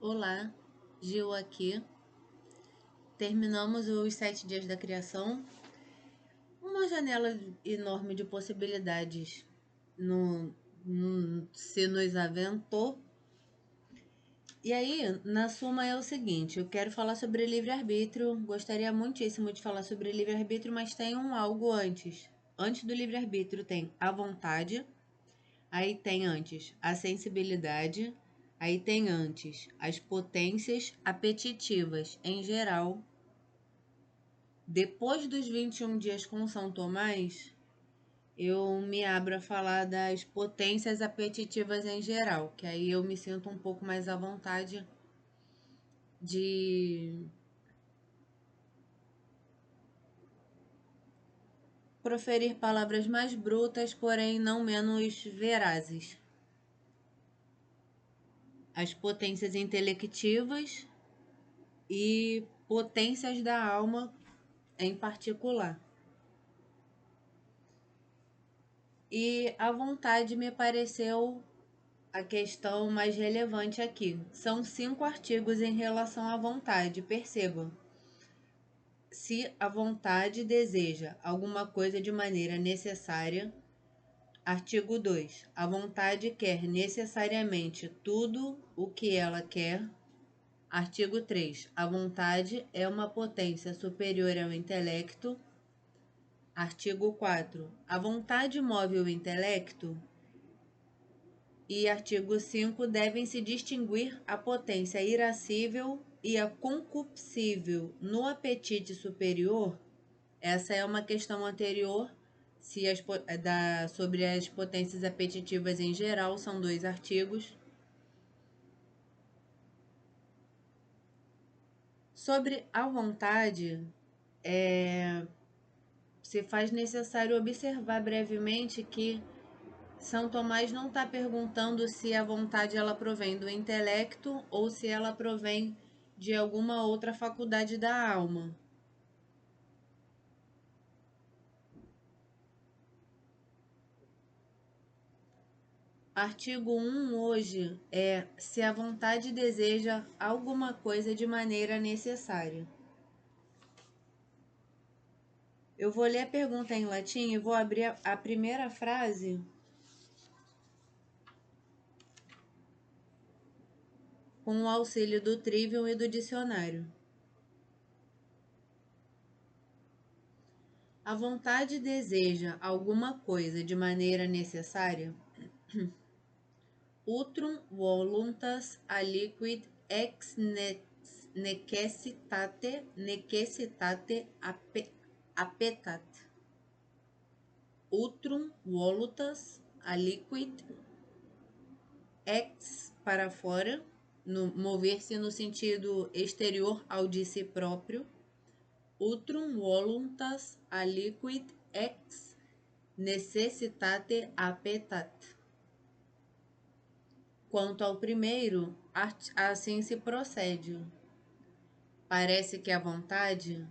Olá, Gil aqui. Terminamos os 7 dias da criação. Uma janela enorme de possibilidades se nos aventou. E aí, na suma é o seguinte, eu quero falar sobre livre-arbítrio. Gostaria muitíssimo de falar sobre livre-arbítrio, mas tem algo antes. Antes do livre-arbítrio tem a vontade, aí tem antes a sensibilidade, aí tem antes as potências apetitivas em geral. Depois dos 21 dias com São Tomás, eu me abro a falar das potências apetitivas em geral, que aí eu me sinto um pouco mais à vontade de proferir palavras mais brutas, porém não menos verazes. As potências intelectivas e potências da alma em particular. E a vontade me pareceu a questão mais relevante aqui. São 5 artigos em relação à vontade, percebam. Se a vontade deseja alguma coisa de maneira necessária, artigo 2. A vontade quer necessariamente tudo o que ela quer. Artigo 3. A vontade é uma potência superior ao intelecto. Artigo 4. A vontade move o intelecto. E artigo 5. Devem se distinguir a potência irascível e a concupiscível no apetite superior. Essa é uma questão anterior, sobre as potências apetitivas em geral, são 2 artigos. Sobre a vontade, se faz necessário observar brevemente que São Tomás não está perguntando se a vontade ela provém do intelecto ou se ela provém de alguma outra faculdade da alma. Artigo 1 hoje é se a vontade deseja alguma coisa de maneira necessária. Eu vou ler a pergunta em latim e vou abrir a primeira frase com o auxílio do Trivium e do dicionário. A vontade deseja alguma coisa de maneira necessária? Utrum voluntas aliquid ex necessitate appetat. Utrum voluntas aliquid ex para fora, mover-se no sentido exterior ao de si próprio. Utrum voluntas aliquid ex necessitate appetat. Quanto ao primeiro, assim se procede. Parece que a vontade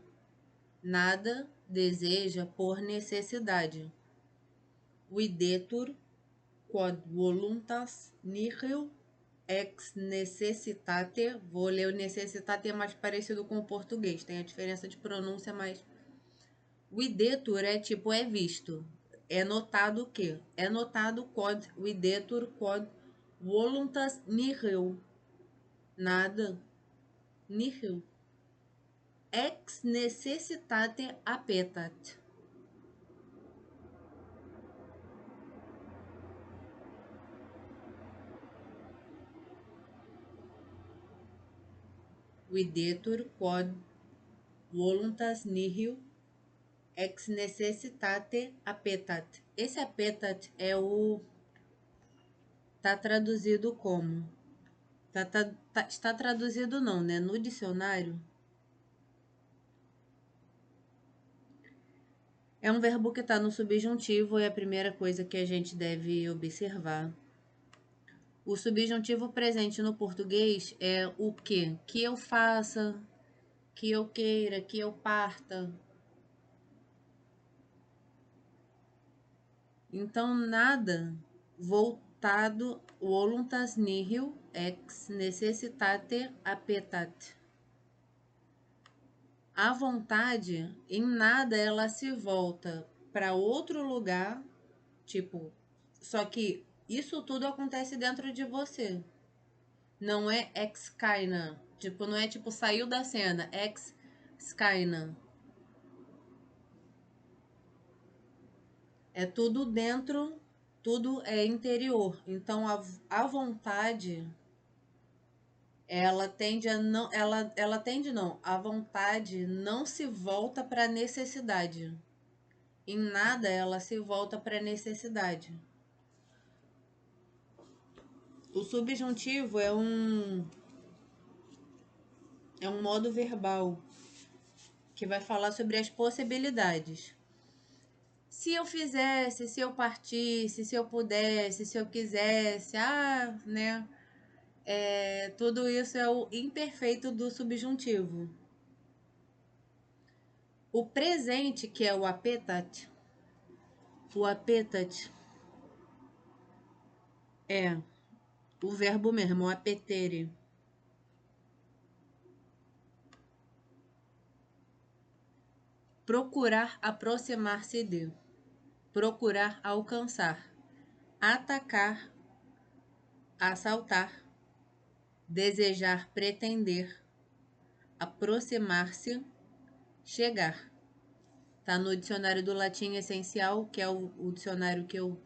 nada deseja por necessidade. Videtur quod voluntas nihil ex necessitate. Vou ler o necessitate, é mais parecido com o português, tem a diferença de pronúncia, mas videtur é tipo é visto. É notado o quê? É notado quod videtur quod voluntas nihil. Nada. Nihil. Ex necessitate appetat. Videtur quod voluntas nihil ex necessitate appetat. Esse appetat é o... Tá traduzido como? Está traduzido não, né? No dicionário. É um verbo que está no subjuntivo, é a primeira coisa que a gente deve observar. O subjuntivo presente no português é o que? Que eu faça, que eu queira, que eu parta. Então, nada voltado, voluntas nihil, ex necessitate appetat. A vontade, em nada ela se volta para outro lugar, tipo, só que isso tudo acontece dentro de você. Não é ex caina, tipo, não é tipo saiu da cena, ex caina. É tudo dentro, tudo é interior. Então a vontade ela tende a não, ela tende não, a vontade não se volta para a necessidade. Em nada ela se volta para a necessidade. O subjuntivo é um modo verbal que vai falar sobre as possibilidades. Se eu fizesse, se eu partisse, se eu pudesse, se eu quisesse, né? Tudo isso é o imperfeito do subjuntivo. O presente, que é o appetat é o verbo mesmo, o appetere. Procurar aproximar-se de. Procurar alcançar. Atacar, assaltar. Desejar, pretender. Aproximar-se, chegar. Tá no dicionário do latim essencial, que é o dicionário que eu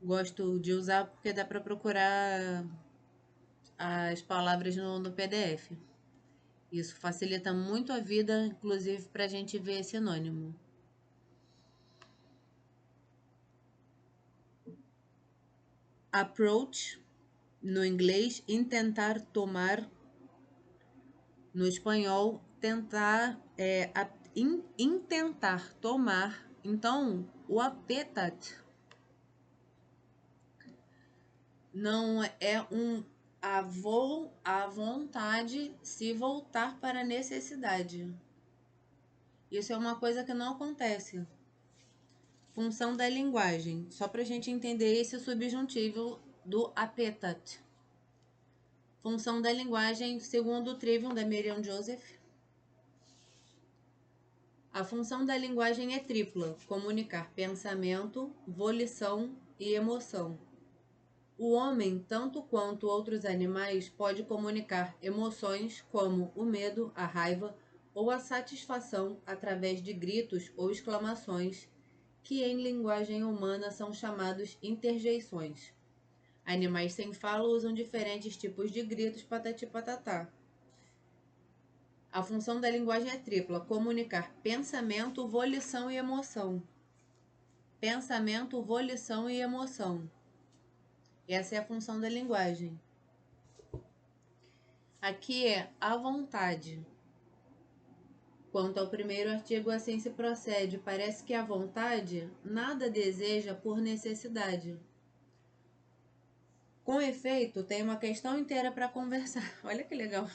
gosto de usar porque dá para procurar as palavras no PDF. Isso facilita muito a vida, inclusive para a gente ver sinônimo. Approach, no inglês, intentar tomar. No espanhol, tentar, intentar tomar. Então, o appetat não é a vontade se voltar para a necessidade. Isso é uma coisa que não acontece. Função da linguagem. Só para a gente entender esse subjuntivo do appetat. Função da linguagem, segundo o Trivium da Merriam-Joseph. A função da linguagem é tripla: comunicar pensamento, volição e emoção. O homem, tanto quanto outros animais, pode comunicar emoções como o medo, a raiva ou a satisfação através de gritos ou exclamações, que em linguagem humana são chamados interjeições. Animais sem fala usam diferentes tipos de gritos patati patatá. A função da linguagem é tripla: comunicar pensamento, volição e emoção. Pensamento, volição e emoção. Essa é a função da linguagem. Aqui é a vontade. Quanto ao primeiro artigo, assim se procede. Parece que a vontade nada deseja por necessidade. Com efeito, tem uma questão inteira para conversar. Olha que legal.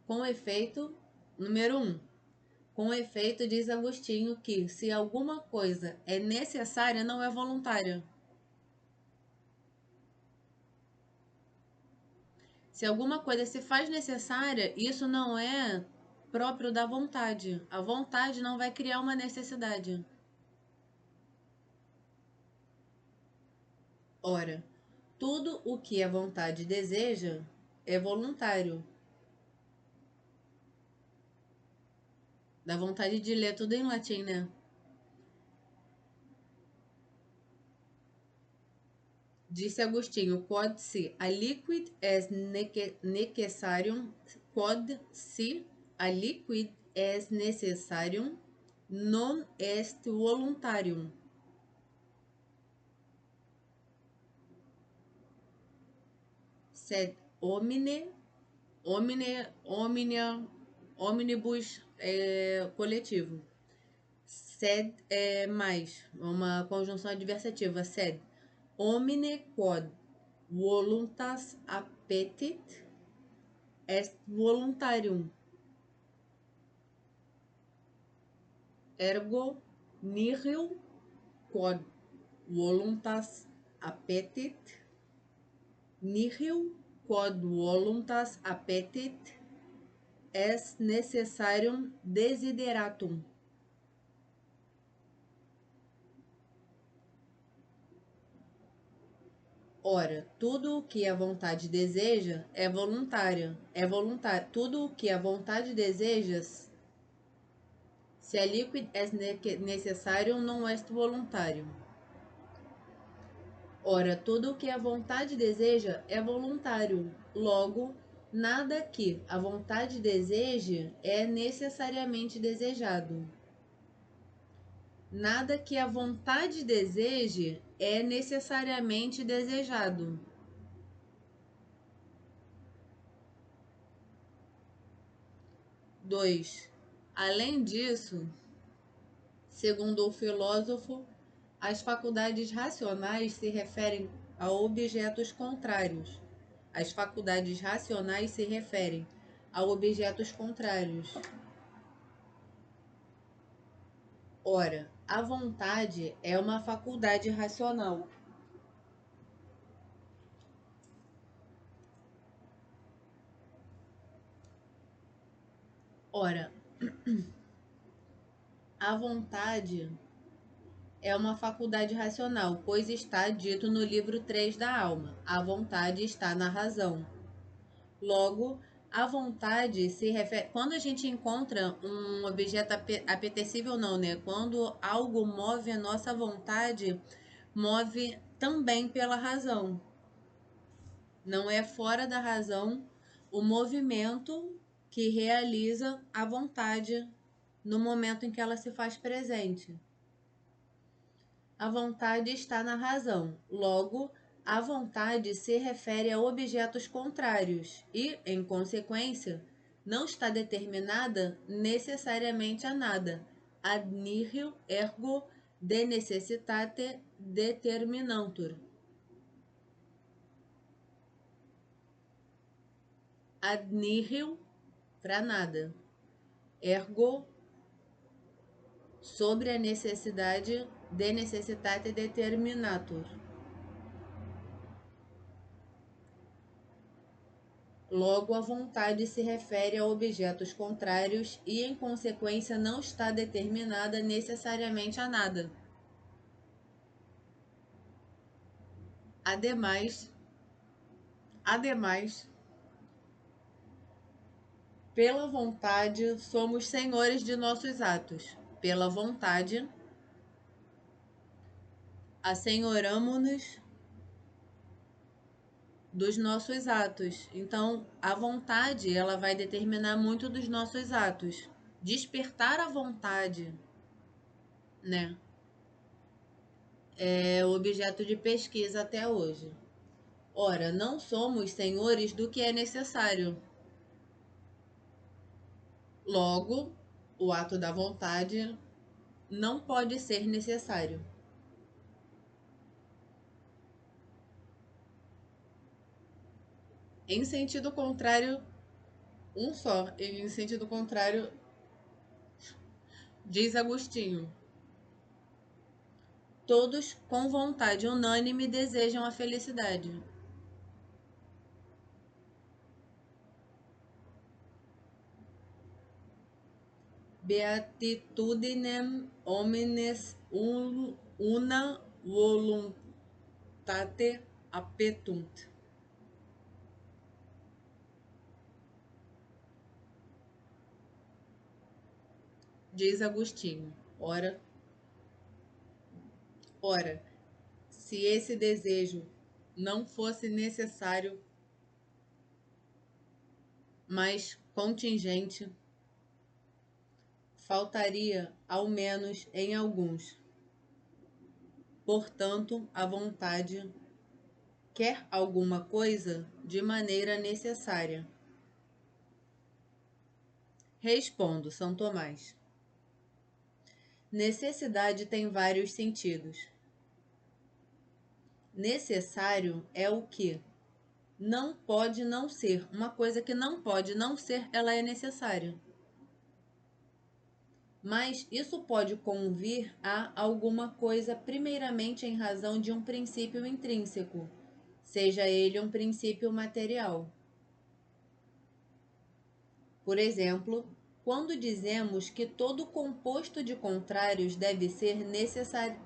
Com efeito, número 1. Com efeito, diz Agostinho que se alguma coisa é necessária, não é voluntária. Se alguma coisa se faz necessária, isso não é próprio da vontade. A vontade não vai criar uma necessidade. Ora, tudo o que a vontade deseja é voluntário. Dá vontade de ler tudo em latim, né? Disse Agostinho, quod si aliquid est necessarium, quod si aliquid est necessarium, non est voluntarium. Sed omnibus coletivo. Sed é mais, uma conjunção adversativa. Sed omne quod voluntas appetit est voluntarium. Ergo nihil quod voluntas appetit nihil quod voluntas appetit est necessarium desideratum. Ora, tudo o que a vontade deseja é voluntário. Tudo o que a vontade deseja, se é liquid est necessarium, non est voluntário. Ora, tudo o que a vontade deseja é voluntário. Logo, nada que a vontade deseje é necessariamente desejado. Nada que a vontade deseje é necessariamente desejado. Dois. Além disso, segundo o filósofo, as faculdades racionais se referem a objetos contrários. As faculdades racionais se referem a objetos contrários. Ora, a vontade é uma faculdade racional. Ora, a vontade é uma faculdade racional, pois está dito no livro 3 da alma. A vontade está na razão. Logo, a vontade se refere... Quando a gente encontra um objeto apetecível, não, né? Quando algo move a nossa vontade, move também pela razão. Não é fora da razão o movimento que realiza a vontade no momento em que ela se faz presente. A vontade está na razão. Logo, a vontade se refere a objetos contrários e, em consequência, não está determinada necessariamente a nada. Ad nihil ergo de necessitate determinantur. Ad nihil, para nada. Ergo, sobre a necessidade, de necessitate determinatur. Logo, a vontade se refere a objetos contrários e, em consequência, não está determinada necessariamente a nada. Ademais, pela vontade somos senhores de nossos atos. Pela vontade, assenhoramo-nos dos nossos atos. Então, a vontade, ela vai determinar muito dos nossos atos. Despertar a vontade, né? É objeto de pesquisa até hoje. Ora, não somos senhores do que é necessário. Logo, o ato da vontade não pode ser necessário. Em sentido contrário, um só. Em sentido contrário, diz Agostinho, todos com vontade unânime desejam a felicidade. Beatitudinem homines una voluntate appetunt. Diz Agostinho, ora, se esse desejo não fosse necessário, mas contingente, faltaria ao menos em alguns. Portanto, a vontade quer alguma coisa de maneira necessária. Respondo, São Tomás. Necessidade tem vários sentidos. Necessário é o que não pode não ser. Uma coisa que não pode não ser, ela é necessária. Mas isso pode convir a alguma coisa primeiramente em razão de um princípio intrínseco. seja ele um princípio material. Por exemplo, quando dizemos que todo composto de contrários deve ser necessário,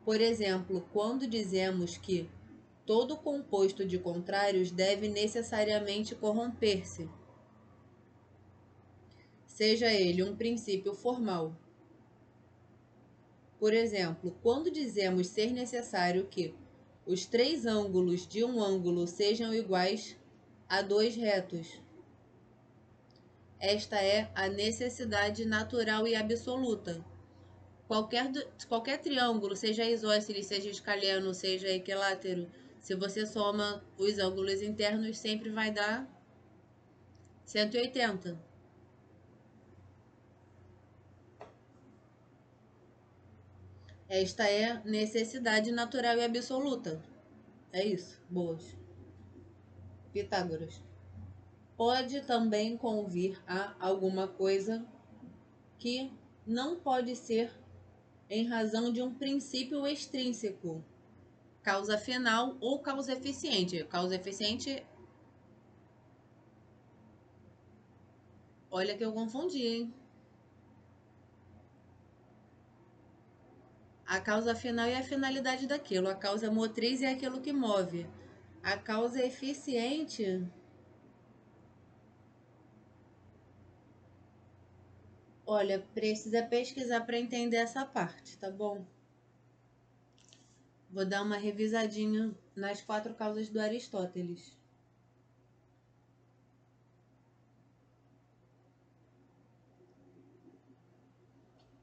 por exemplo, quando dizemos que todo composto de contrários deve necessariamente corromper-se, seja ele um princípio formal. Por exemplo, quando dizemos ser necessário que os três ângulos de um ângulo sejam iguais a dois retos, esta é a necessidade natural e absoluta. Qualquer triângulo, seja isósceles, seja escaleno, seja equilátero, se você soma os ângulos internos, sempre vai dar 180. Esta é necessidade natural e absoluta. É isso. Boas. Pitágoras. Pode também convir a alguma coisa que não pode ser em razão de um princípio extrínseco, causa final ou causa eficiente. Causa eficiente, olha que eu confundi, hein? A causa final é a finalidade daquilo, a causa motriz é aquilo que move. A causa eficiente, olha, precisa pesquisar para entender essa parte, tá bom? Vou dar uma revisadinha nas 4 causas do Aristóteles.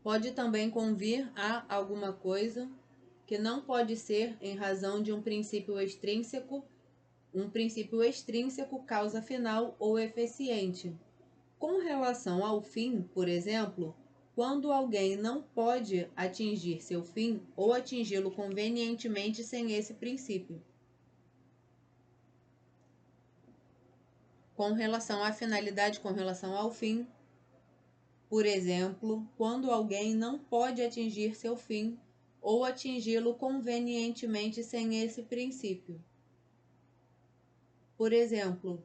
Pode também convir a alguma coisa que não pode ser em razão de um princípio extrínseco causa final ou eficiente. Com relação ao fim, por exemplo, quando alguém não pode atingir seu fim ou atingi-lo convenientemente sem esse princípio. Com relação à finalidade, com relação ao fim, por exemplo, quando alguém não pode atingir seu fim ou atingi-lo convenientemente sem esse princípio. Por exemplo,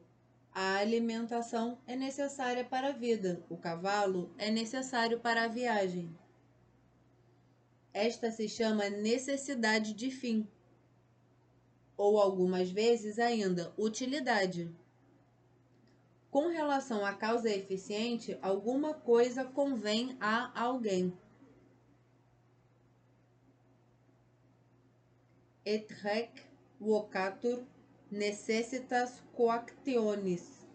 a alimentação é necessária para a vida, o cavalo é necessário para a viagem. Esta se chama necessidade de fim, ou algumas vezes ainda utilidade. Com relação à causa eficiente, alguma coisa convém a alguém. Et rec vocatur necessitas coactionis.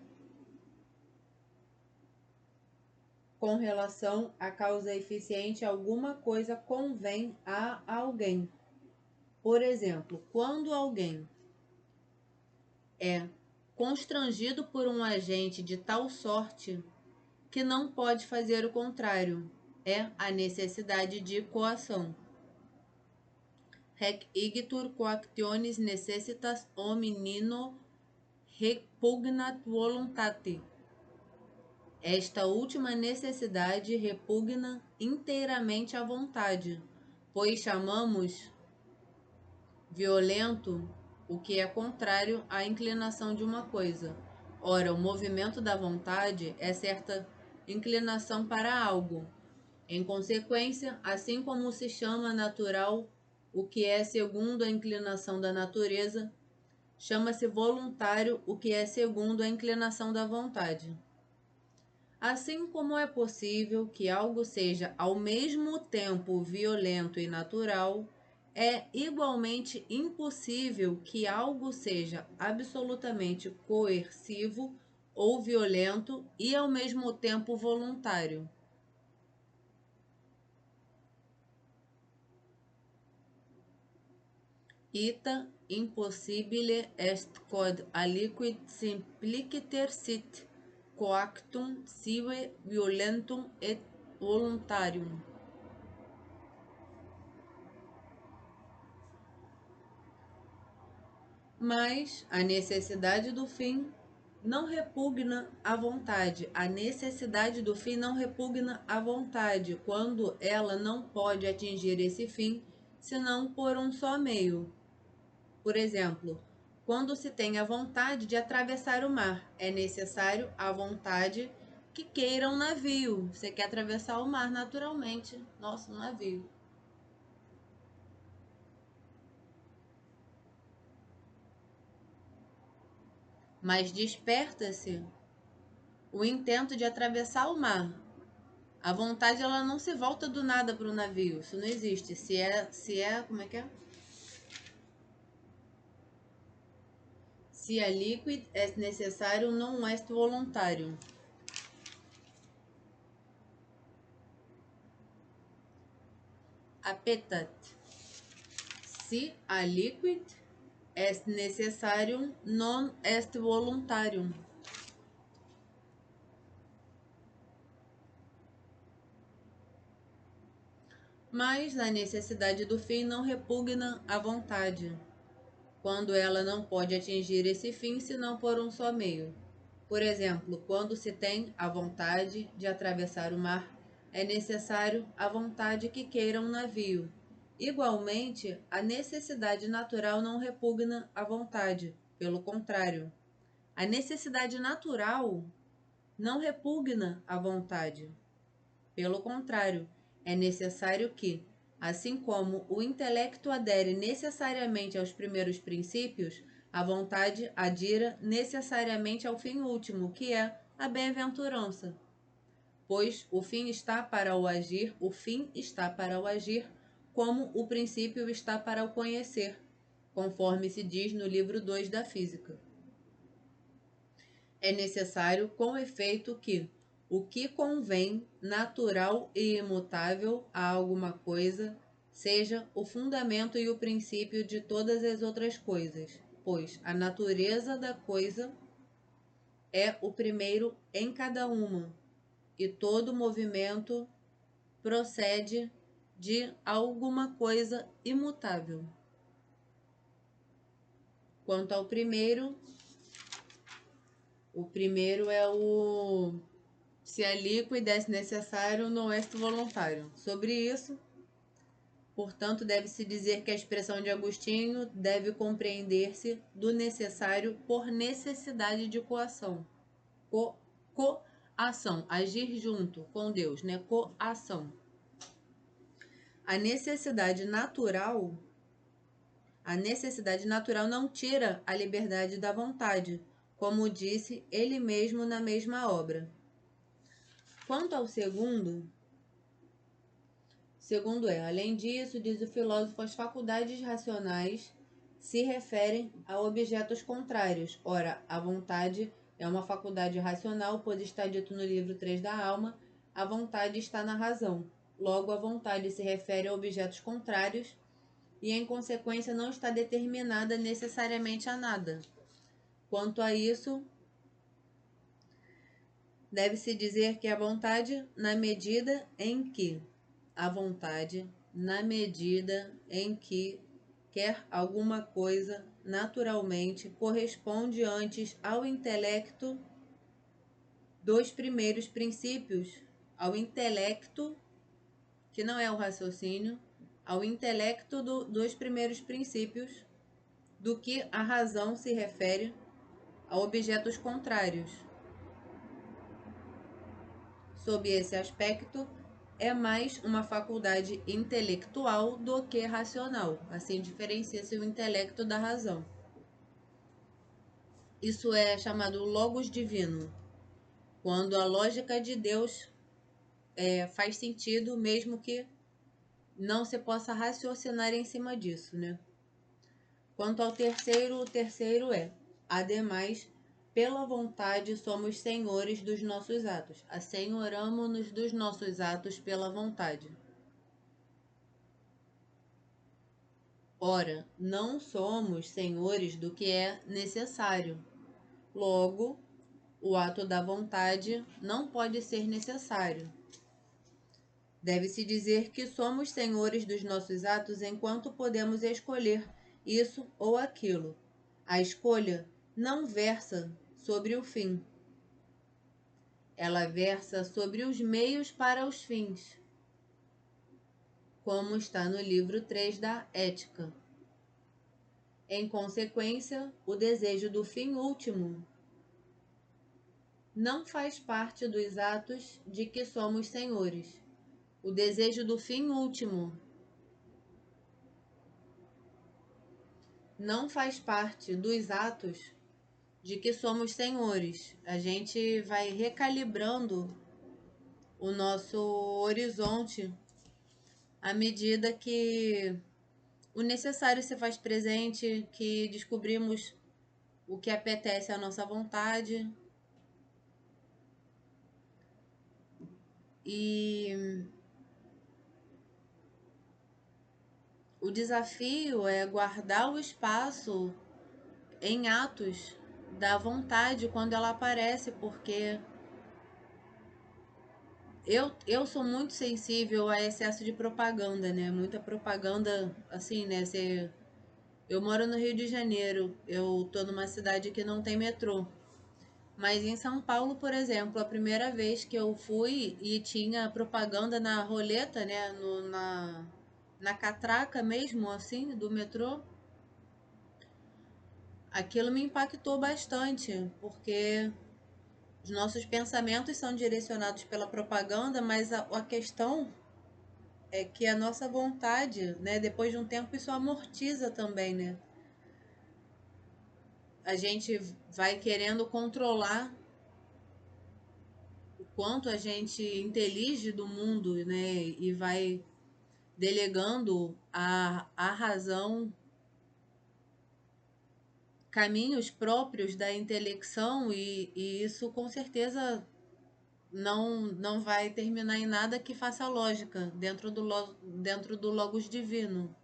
Com relação à causa eficiente, alguma coisa convém a alguém. Por exemplo, quando alguém é constrangido por um agente de tal sorte que não pode fazer o contrário, é a necessidade de coação. Rec igitur coactionis necessitas hominino repugnat voluntate. Esta última necessidade repugna inteiramente a vontade, pois chamamos violento o que é contrário à inclinação de uma coisa. Ora, o movimento da vontade é certa inclinação para algo. Em consequência, assim como se chama natural o que é segundo a inclinação da natureza, chama-se voluntário o que é segundo a inclinação da vontade. Assim como é possível que algo seja ao mesmo tempo violento e natural, é igualmente impossível que algo seja absolutamente coercivo ou violento e ao mesmo tempo voluntário. Ita impossibile est quod aliquid simpliciter sit coactum sive violentum et voluntarium. Mas a necessidade do fim não repugna a vontade. A necessidade do fim não repugna a vontade quando ela não pode atingir esse fim senão por um só meio. Por exemplo, quando se tem a vontade de atravessar o mar, é necessário a vontade que queira um navio. Você quer atravessar o mar naturalmente. Nossa, um navio. Mas desperta-se o intento de atravessar o mar. A vontade ela não se volta do nada para o navio. Isso não existe. Como é que é? Se é líquido, é necessário non est voluntário. Apetat. Si a liquid est necessarium non est voluntarium. Mas a necessidade do fim não repugna a vontade, quando ela não pode atingir esse fim senão por um só meio. Por exemplo, quando se tem a vontade de atravessar o mar, é necessário a vontade que queira um navio. Igualmente, a necessidade natural não repugna a vontade, pelo contrário. A necessidade natural não repugna a vontade. Pelo contrário, é necessário que, assim como o intelecto adere necessariamente aos primeiros princípios, a vontade adira necessariamente ao fim último, que é a bem-aventurança. Pois o fim está para o agir, como o princípio está para o conhecer, conforme se diz no livro 2 da Física. É necessário, com efeito, que o que convém, natural e imutável a alguma coisa, seja o fundamento e o princípio de todas as outras coisas, pois a natureza da coisa é o primeiro em cada uma, e todo movimento procede de alguma coisa imutável. Quanto ao primeiro, o primeiro é o se é líquido é necessário, não é voluntário. Sobre isso, portanto, deve-se dizer que a expressão de Agostinho deve compreender-se do necessário por necessidade de coação. Coação, agir junto com Deus, né? Coação. A necessidade natural não tira a liberdade da vontade, como disse ele mesmo na mesma obra. Quanto ao segundo além disso, diz o filósofo, as faculdades racionais se referem a objetos contrários. Ora, a vontade é uma faculdade racional, pois está dito no livro 3 da alma, a vontade está na razão. Logo, a vontade se refere a objetos contrários e, em consequência, não está determinada necessariamente a nada. Quanto a isso, deve-se dizer que a vontade, na medida em que quer alguma coisa naturalmente, corresponde antes ao intelecto dos primeiros princípios, ao intelecto, que não é o raciocínio, ao intelecto dos primeiros princípios, do que a razão se refere a objetos contrários. Sob esse aspecto, é mais uma faculdade intelectual do que racional. Assim diferencia-se o intelecto da razão. Isso é chamado logos divino, quando a lógica de Deus faz sentido, mesmo que não se possa raciocinar em cima disso, né? Quanto ao terceiro, o terceiro é, ademais, pela vontade somos senhores dos nossos atos. Assenhoramo-nos dos nossos atos pela vontade. Ora, não somos senhores do que é necessário. Logo, o ato da vontade não pode ser necessário. Deve-se dizer que somos senhores dos nossos atos enquanto podemos escolher isso ou aquilo. A escolha não versa sobre o fim. Ela versa sobre os meios para os fins, como está no livro 3 da Ética. Em consequência, o desejo do fim último não faz parte dos atos de que somos senhores. O desejo do fim último não faz parte dos atos de que somos senhores. A gente vai recalibrando o nosso horizonte à medida que o necessário se faz presente, que descobrimos o que apetece à nossa vontade. E o desafio é guardar o espaço em atos da vontade quando ela aparece, porque eu sou muito sensível a excesso de propaganda, né? Muita propaganda, assim, né? Eu moro no Rio de Janeiro, eu tô numa cidade que não tem metrô. Mas em São Paulo, por exemplo, a primeira vez que eu fui e tinha propaganda na roleta, né? Na catraca mesmo, assim, do metrô, aquilo me impactou bastante, porque os nossos pensamentos são direcionados pela propaganda, mas a questão é que a nossa vontade, né, depois de um tempo isso amortiza também, né? A gente vai querendo controlar o quanto a gente intelige do mundo, né, e vai delegando a razão caminhos próprios da intelecção e isso com certeza não vai terminar em nada que faça lógica dentro do logos divino.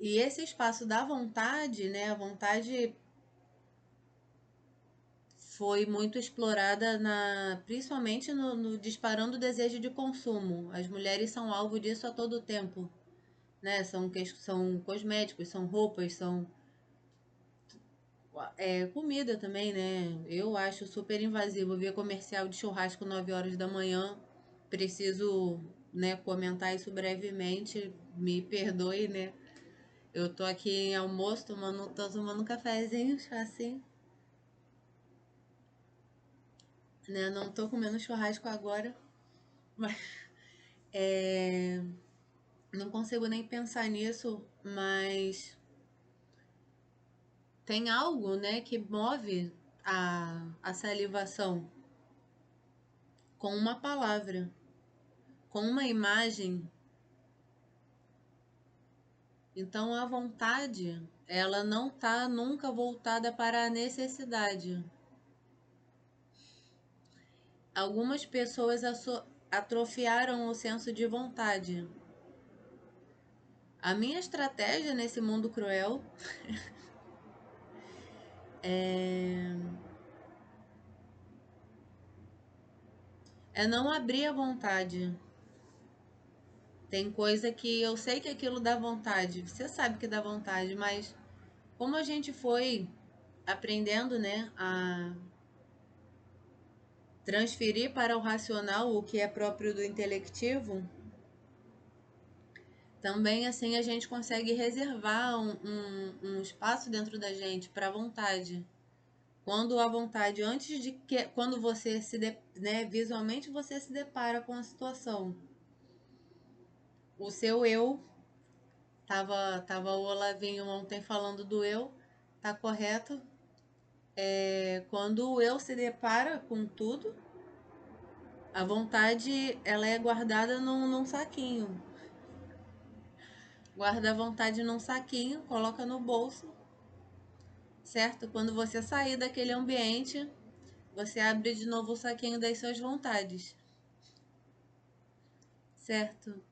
E esse espaço da vontade, né, a vontade foi muito explorada principalmente no disparando o desejo de consumo. As mulheres são alvo disso a todo tempo, né? São cosméticos, são roupas, são comida também, né? Eu acho super invasivo ver comercial de churrasco 9 horas da manhã. Preciso, né, comentar isso brevemente. Me perdoe, né? Eu tô aqui em almoço, tô tomando um cafezinho, assim, né? Não tô comendo churrasco agora, mas não consigo nem pensar nisso, mas tem algo, né, que move a salivação com uma palavra, com uma imagem. Então a vontade, ela não tá nunca voltada para a necessidade. Algumas pessoas atrofiaram o senso de vontade. A minha estratégia nesse mundo cruel é não abrir a vontade. Tem coisa que eu sei que aquilo dá vontade, você sabe que dá vontade, mas como a gente foi aprendendo, né, a transferir para o racional o que é próprio do intelectivo, também assim a gente consegue reservar um espaço dentro da gente para a vontade. Quando a vontade, antes de que, quando você né, visualmente você se depara com a situação, o seu eu, tava o Olavinho ontem falando do eu, tá correto? Quando o eu se depara com tudo, a vontade ela é guardada num saquinho. Guarda a vontade num saquinho, coloca no bolso, certo? Quando você sair daquele ambiente, você abre de novo o saquinho das suas vontades, certo?